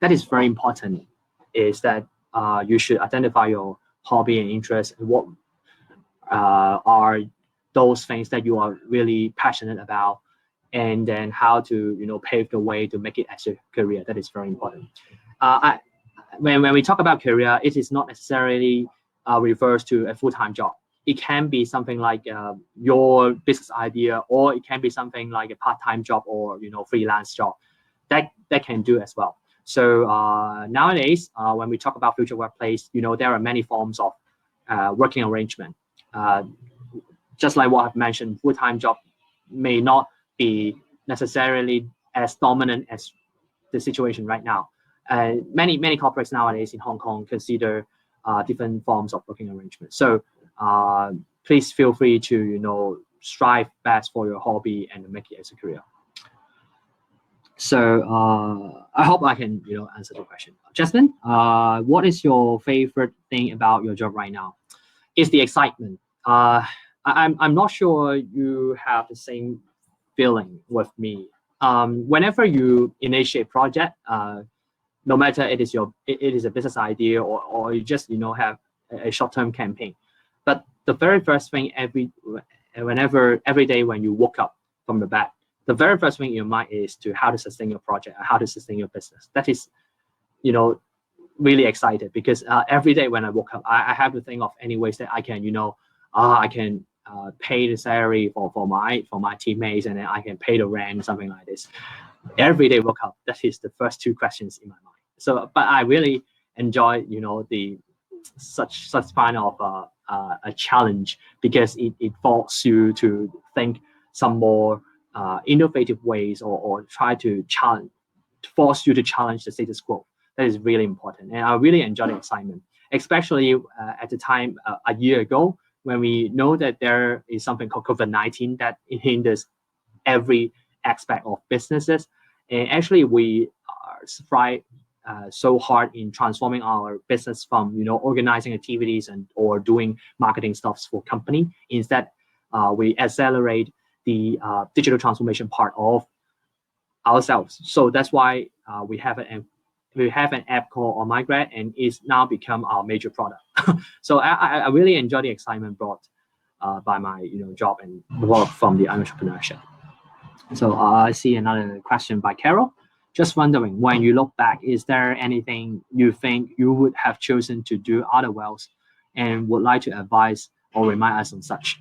that is very important. Is that you should identify your hobby and interest, and what are those things that you are really passionate about, and then how to pave the way to make it as a career. That is very important. When we talk about career, it is not necessarily refers to a full-time job. It can be something like your business idea, or it can be something like a part-time job or freelance job. That can do as well. So nowadays, when we talk about future workplace, there are many forms of working arrangement. Just like what I've mentioned, full-time job may not be necessarily as dominant as the situation right now. Many corporates nowadays in Hong Kong consider different forms of working arrangement. So please feel free to strive best for your hobby and make it as a career. So I hope I can answer the question. Jasmine, what is your favorite thing about your job right now? It's the excitement. I'm not sure you have the same feeling with me. Whenever you initiate a project, no matter it is a business idea or you just have a short-term campaign, but the very first thing every day when you woke up from the bed, the very first thing in your mind is to how to sustain your project, how to sustain your business. That is really excited, because every day when I woke up, I have to think of any ways that I can I can pay the salary for my teammates, and then I can pay the rent, something like this. Every day woke up, that is the first 2 questions in my mind. So, but I really enjoy the such kind of a challenge, because it forces you to think some more innovative ways, or try to force you to challenge the status quo. That is really important, and I really enjoy the excitement, especially at the time a year ago, when we know that there is something called COVID-19 that hinders every aspect of businesses. And actually, we try so hard in transforming our business from organizing activities or doing marketing stuff for company. Instead, we accelerate the digital transformation part of ourselves. So that's why we have an app called OnGrad, and it's now become our major product. So I really enjoy the excitement brought by my job and work from the entrepreneurship. So I see another question by Carol. Just wondering, when you look back, is there anything you think you would have chosen to do otherwise, and would like to advise or remind us on such?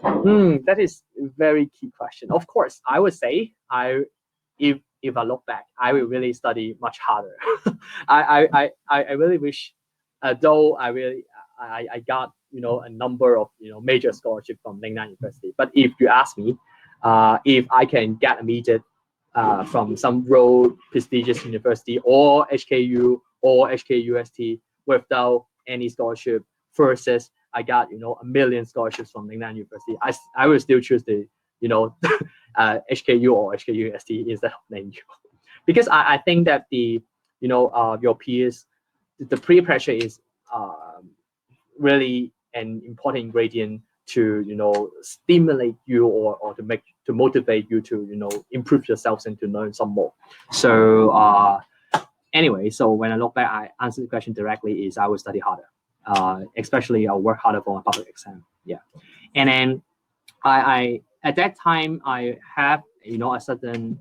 That is a very key question. Of course, I would say if I look back, I will really study much harder. I really wish, though I got a number of major scholarship from Ningnan University. But if you ask me, if I can get admitted from some world prestigious university or HKU or HKUST without any scholarship versus I got a million scholarships from Ningnan University, I will still choose the HKU or HKUST instead of NNU, because I think that the your peers, the peer pressure is really an important ingredient to stimulate you or to motivate you to improve yourselves and to learn some more. So anyway, so when I look back, I answer the question directly is I will study harder, especially I'll work harder for a public exam. Yeah, and then I at that time I have a certain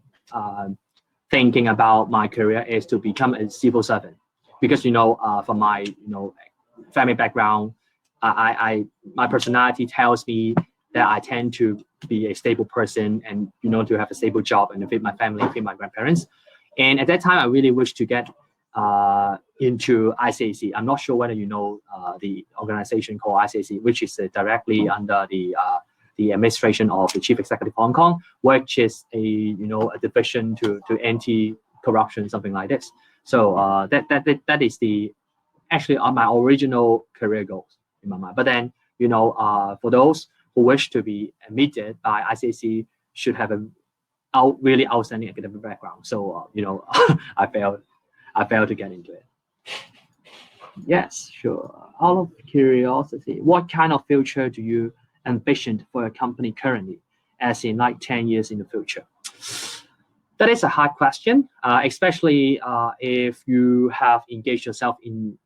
thinking about my career is to become a civil servant, because from my family background, my personality tells me that I tend to be a stable person and to have a stable job and feed my family, feed my grandparents. And at that time, I really wish to get into ICAC. I'm not sure whether the organization called ICAC, which is directly under the administration of the Chief Executive of Hong Kong, which is a division to anti-corruption, something like this. So that is the actually my original career goals in my mind. But then for those who wish to be admitted by ICAC should have a really outstanding academic background. So I failed to get into it. Yes, sure. Out of curiosity, what kind of future do you envision for your company currently, as in like 10 years in the future? That is a hard question, especially if you have engaged yourself in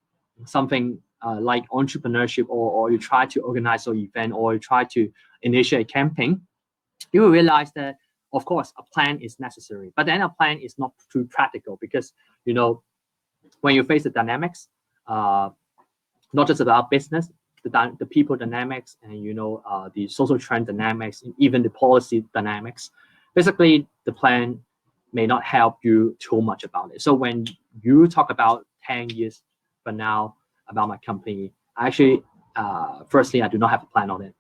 something like entrepreneurship, or you try to organize an event, or you try to initiate a campaign. You will realize that, of course, a plan is necessary, but then a plan is not too practical, because when you face the dynamics, not just about business, the people dynamics, and the social trend dynamics, and even the policy dynamics. Basically, the plan may not help you too much about it. So when you talk about 10 years from now about my company, actually, firstly, I do not have a plan on it.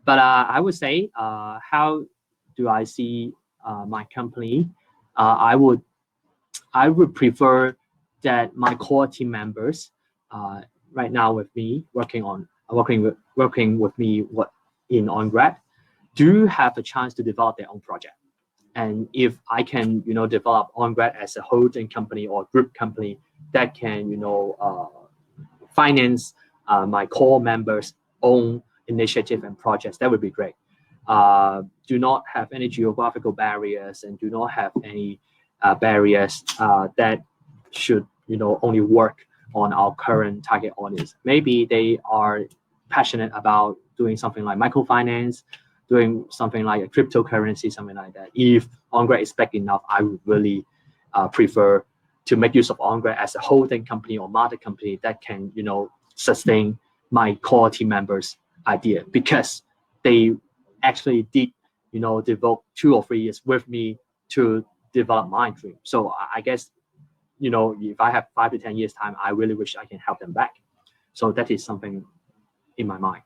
But I would say, how do I see my company? I would prefer that my core team members right now with me working with me in OnGrad do have a chance to develop their own project. And if I can develop OnGrad as a holding company or group company that can finance my core members' own initiative and projects, that would be great. Do not have any geographical barriers, and do not have any barriers that should only work on our current target audience. Maybe they are passionate about doing something like microfinance, doing something like a cryptocurrency, something like that. If OnGrad is big enough, I would really prefer to make use of OnGrad as a holding company or mother company that can sustain my core team members' idea, because they actually did devote 2 or 3 years with me to develop my dream. So I guess if I have 5 to 10 years time, I really wish I can help them back. So that is something in my mind.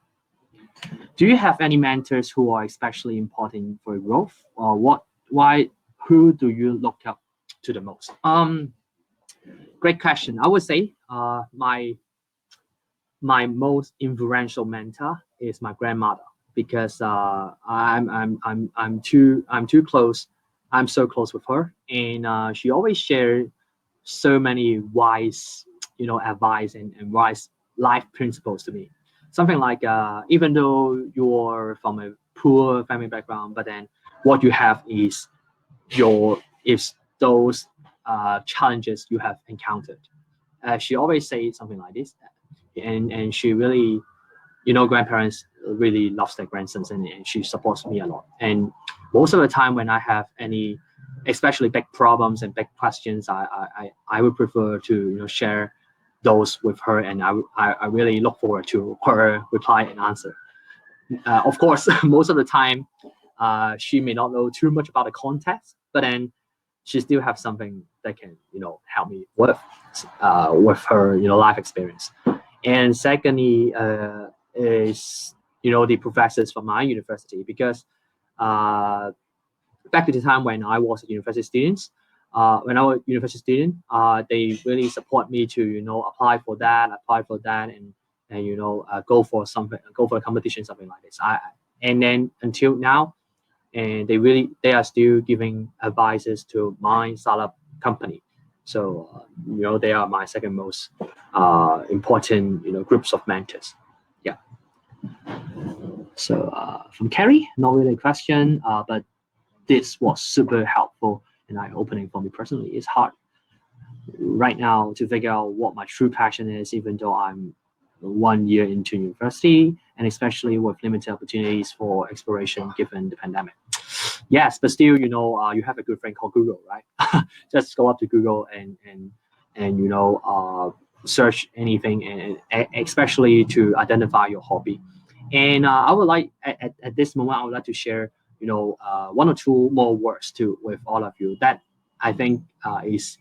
Do you have any mentors who are especially important for growth, or who do you look up to the most? Great question. I would say my most influential mentor is my grandmother, because I'm too close. I'm so close with her, and she always shared so many wise advice and wise life principles to me. Something like even though you're from a poor family background, but then what you have is your if those challenges you have encountered. She always say something like this, and she really, grandparents really loves their grandsons, and she supports me a lot. And most of the time when I have any, especially big problems and big questions, I would prefer to share those with her, and I really look forward to her reply and answer. Of course, most of the time, she may not know too much about the context, but then she still have something that can help me with her life experience. And secondly, is the professors from my university, because uh, back to the time when I was a university student, they really support me to apply for that, and go for something, go for a competition, something like this. And then until now, and they are still giving advices to my startup company. So they are my second most important groups of mentors. Yeah. So from Kerry, not really a question, but this was super helpful and eye-opening for me personally. It's hard right now to figure out what my true passion is, even though I'm 1 year into university, and especially with limited opportunities for exploration given the pandemic. Yes, but still, you have a good friend called Google, right? Just go up to Google and search anything, and especially to identify your hobby. And I would like at this moment, I would like to share one or two more words to with all of you that I think is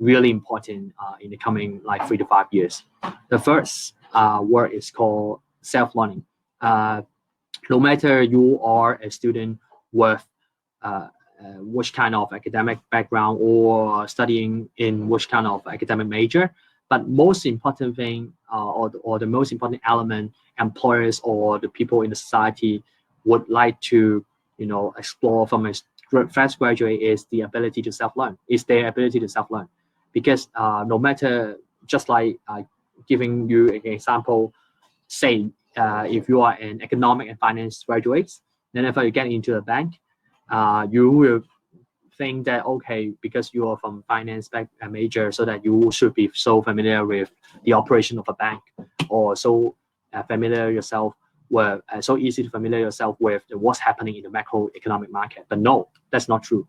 really important in the coming like 3 to 5 years. The first word is called self-learning. Uh, no matter you are a student with which kind of academic background or studying in which kind of academic major, but most important thing or the most important element employers or the people in the society would like to explore from a fresh graduate is the ability to self-learn, is their ability to self-learn. Because no matter, just like giving you an example, say if you are an economic and finance graduate, then if you get into a bank, you will think that okay, because you are from finance back major, so that you should be so familiar with the operation of a bank, or so familiar yourself with so easy to familiar yourself with what's happening in the macroeconomic market. But no, that's not true.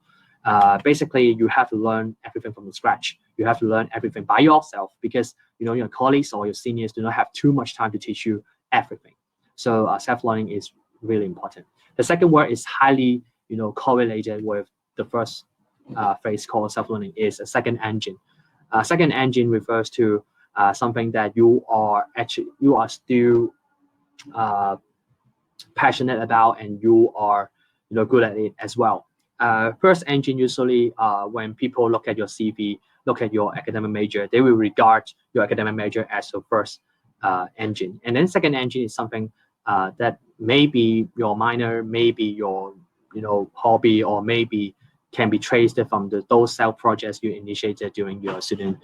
Basically, you have to learn everything from the scratch. You have to learn everything by yourself, because your colleagues or your seniors do not have too much time to teach you everything. So self-learning is really important. The second word is highly correlated with the first phrase called self-learning, is a second engine. Second engine refers to something that you are still uh, passionate about, and you are good at it as well. First engine, usually when people look at your CV, look at your academic major, they will regard your academic major as your first engine. And then second engine is something that maybe your minor, maybe your hobby, or maybe can be traced from those self projects you initiated during your student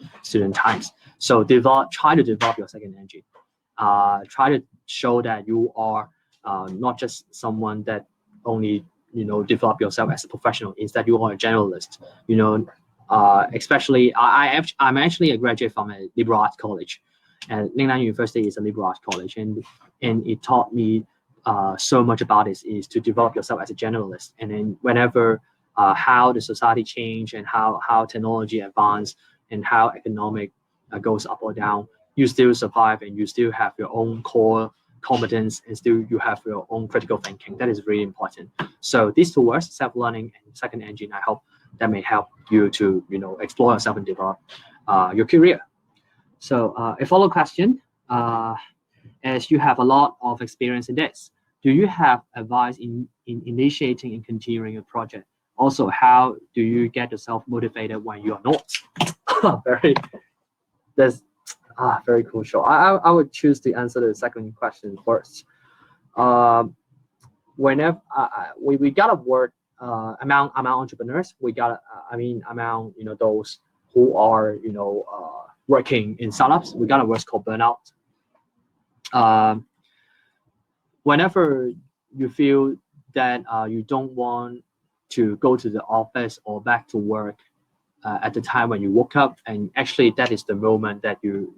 times. So try to develop your second engine. Try to show that you are not just someone that only develop yourself as a professional. Instead, you are a generalist. Especially I'm actually a graduate from a liberal arts college, and Ningnan University is a liberal arts college, and it taught me so much about this, is to develop yourself as a generalist. And then whenever how the society change, and how technology advance, and how economic goes up or down, you still survive, and you still have your own core competence, and still you have your own critical thinking. That is really important. So these two words, self-learning and second engine, I hope that may help you to explore yourself and develop your career. So a follow question, as you have a lot of experience in this, do you have advice in initiating and continuing a project? Also, how do you get yourself motivated when you are not? That's very crucial. I would choose to answer the second question first. Whenever we gotta work among entrepreneurs, we gotta among those who are working in startups, we gotta what's called burnout. Whenever you feel that you don't want to go to the office or back to work at the time when you woke up, and actually that is the moment that you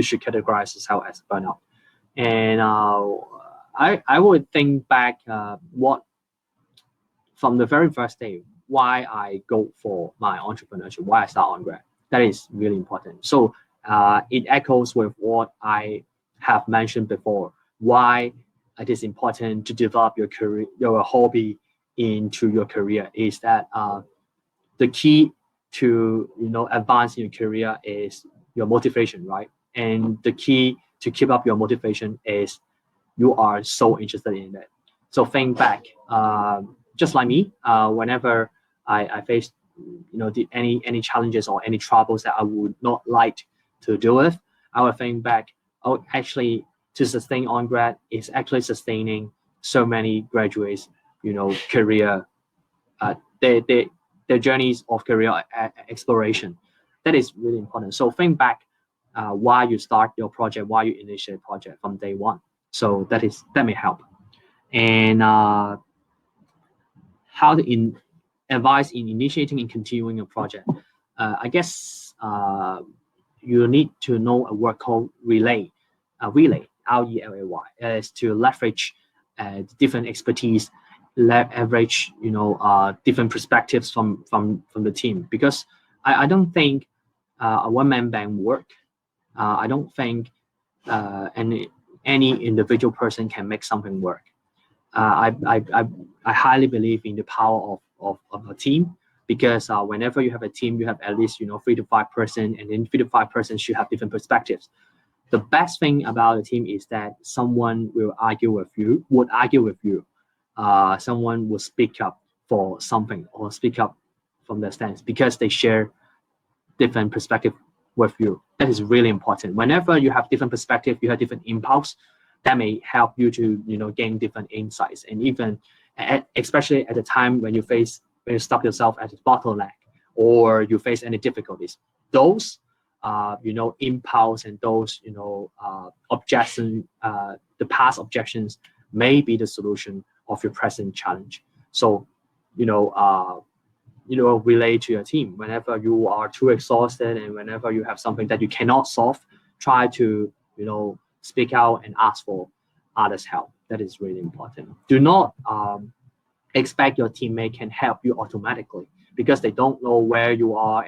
should categorize yourself as burnout. And I would think back what from the very first day why I go for my entrepreneurship, why I start OnGrad. That is really important. So it echoes with what I have mentioned before. Why it is important to develop your career, your hobby into your career is that the key to advance in your career is your motivation, right? And the key to keep up your motivation is you are so interested in it. So think back, just like me, whenever I face any challenges or any troubles that I would not like to deal with, I would think back. Oh, actually, to sustain OnGrad is actually sustaining so many graduates, career, uh, their, their their journeys of career exploration. That is really important. So think back why you start your project, why you initiate project from day one. So that may help. And how to advise in initiating and continuing a project. I guess you need to know a word called relay, relay, RELAY, is to leverage different expertise, leverage different perspectives from the team. Because I don't think a one-man band work. I don't think any individual person can make something work. I highly believe in the power of a team, because whenever you have a team, you have at least 3 to 5 person, and then 3 to 5 persons should have different perspectives. The best thing about a team is that someone will argue with you, would argue with you. Someone will speak up for something or speak up from their stance because they share different perspective with you. That is really important. Whenever you have different perspective, you have different impulse, that may help you to gain different insights. And even especially at the time when you stop yourself at a bottleneck or you face any difficulties, those impulse and those objection, the past objections may be the solution of your present challenge. So relate to your team whenever you are too exhausted, and whenever you have something that you cannot solve, try to speak out and ask for others help. That is really important. Do not expect your teammate can help you automatically, because they don't know where you are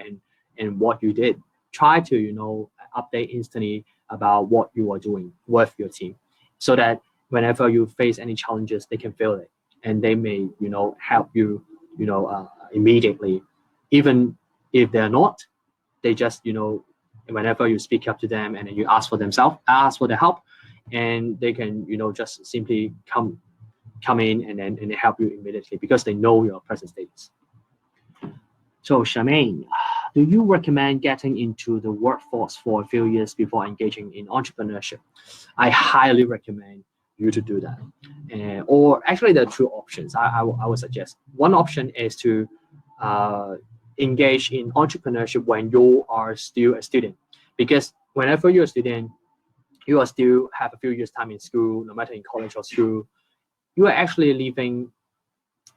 and what you did. Try to update instantly about what you are doing with your team, so that whenever you face any challenges, they can feel it and they may help you immediately. Even if they're not, they just whenever you speak up to them and then you ask for the help, and they can just simply come in and they help you immediately because they know your present status. So Charmaine, do you recommend getting into the workforce for a few years before engaging in entrepreneurship? I highly recommend you to do that. Or actually, there are two options. I would suggest. One option is to engage in entrepreneurship when you are still a student, because whenever you're a student, you are still have a few years time in school, no matter in college or school, you are actually living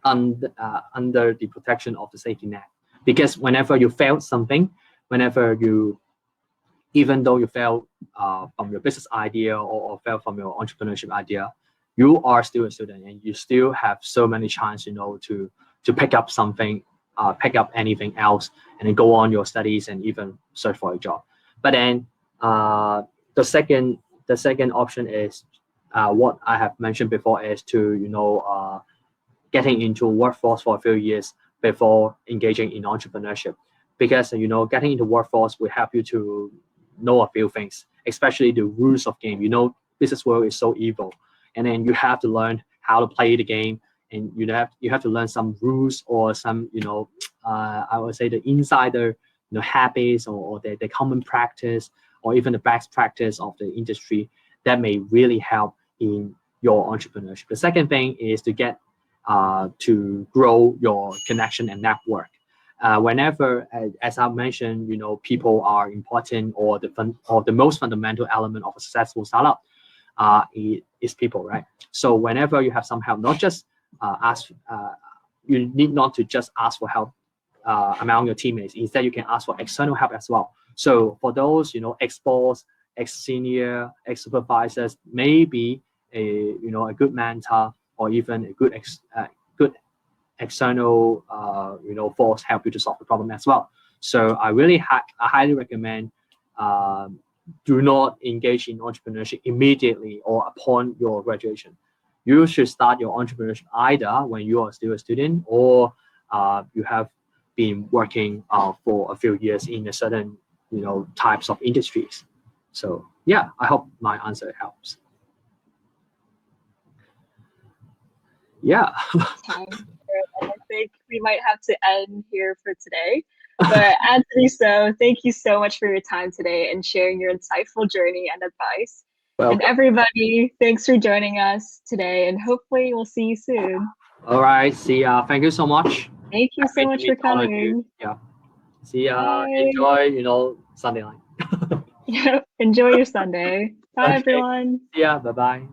under the protection of the safety net. Because whenever you fail something, whenever you, even though you fail from your business idea or fail from your entrepreneurship idea, you are still a student and you still have so many chances, to pick up something, pick up anything else, and then go on your studies and even search for a job. But then the second option is what I have mentioned before, is to getting into workforce for a few years before engaging in entrepreneurship, because getting into workforce will help you to know a few things, especially the rules of game. Business world is so evil, and then you have to learn how to play the game, and you have to learn some rules or some I would say the insider habits or the common practice or even the best practice of the industry that may really help in your entrepreneurship. The second thing is to get to grow your connection and network. Whenever, as I mentioned, people are important, or the most fundamental element of a successful startup is people, right? So whenever you have some help, not just ask you need not to just ask for help among your teammates. Instead, you can ask for external help as well. So for those, ex-boss, ex-senior, ex-supervisors, maybe a good mentor or even a good external force help you to solve the problem as well. So I highly recommend do not engage in entrepreneurship immediately or upon your graduation. You should start your entrepreneurship either when you are still a student or you have been working for a few years in a certain types of industries. So yeah, I hope my answer helps. Yeah. Time. And I think we might have to end here for today. But Anthony, so thank you so much for your time today and sharing your insightful journey and advice. And Welcome. everybody, thanks for joining us today, and hopefully we'll see you soon. All right. See ya. Thank you so much. Thank you so Happy to much for meet all of you. coming. Yeah. See ya. Bye. Enjoy, Sunday night. Enjoy your Sunday. Bye, Okay. everyone. See ya. Bye bye.